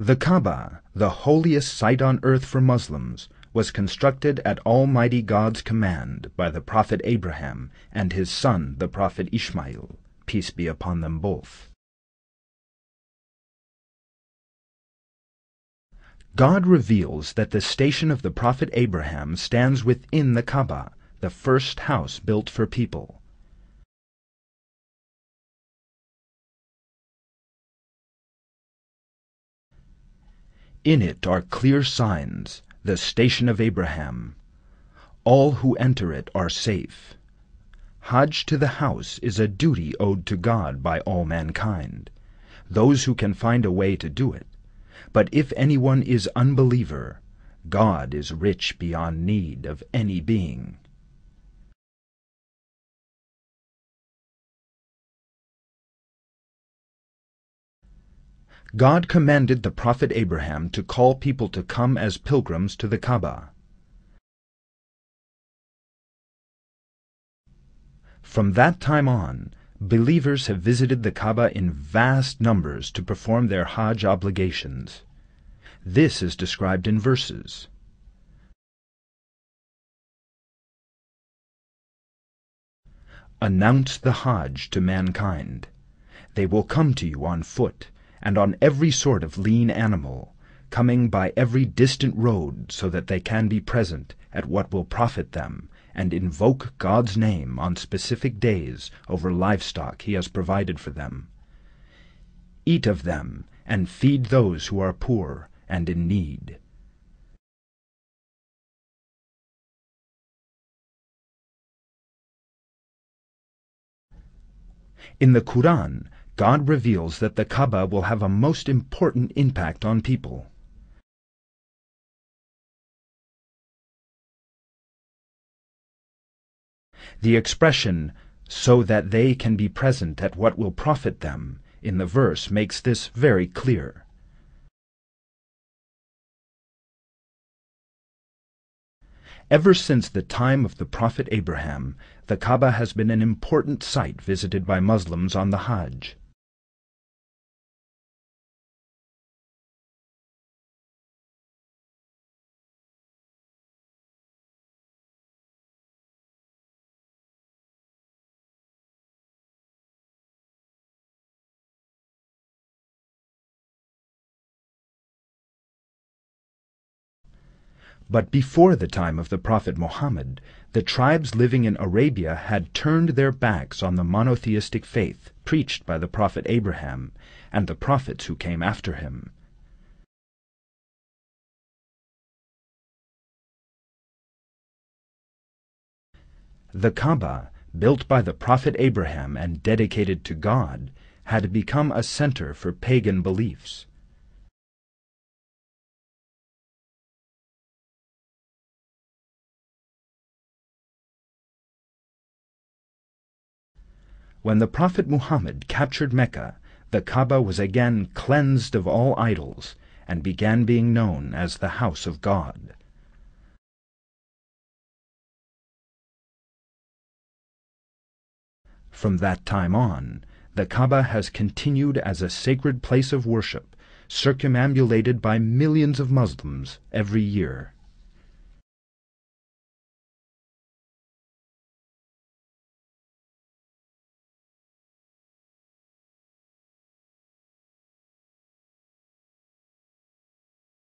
The Kaaba, the holiest site on earth for Muslims, was constructed at Almighty God's command by the Prophet Abraham and his son the Prophet Ishmael, peace be upon them both. God reveals that the station of the Prophet Abraham stands within the Kaaba, the first house built for people. In it are clear signs, the station of Abraham. All who enter it are safe. Hajj to the house is a duty owed to God by all mankind, those who can find a way to do it. But if anyone is unbeliever, God is rich beyond need of any being. God commanded the Prophet Abraham to call people to come as pilgrims to the Kaaba. From that time on, believers have visited the Kaaba in vast numbers to perform their Hajj obligations. This is described in verses. Announce the Hajj to mankind. They will come to you on foot, and on every sort of lean animal, coming by every distant road so that they can be present at what will profit them, and invoke God's name on specific days over livestock He has provided for them. Eat of them, and feed those who are poor and in need. In the Qur'an, God reveals that the Kaaba will have a most important impact on people. The expression, "so that they can be present at what will profit them," in the verse makes this very clear. Ever since the time of the Prophet Abraham, the Kaaba has been an important site visited by Muslims on the Hajj. But before the time of the Prophet Muhammad, the tribes living in Arabia had turned their backs on the monotheistic faith preached by the Prophet Abraham and the prophets who came after him. The Kaaba, built by the Prophet Abraham and dedicated to God, had become a center for pagan beliefs. When the Prophet Muhammad captured Mecca, the Kaaba was again cleansed of all idols and began being known as the House of God. From that time on, the Kaaba has continued as a sacred place of worship, circumambulated by millions of Muslims every year.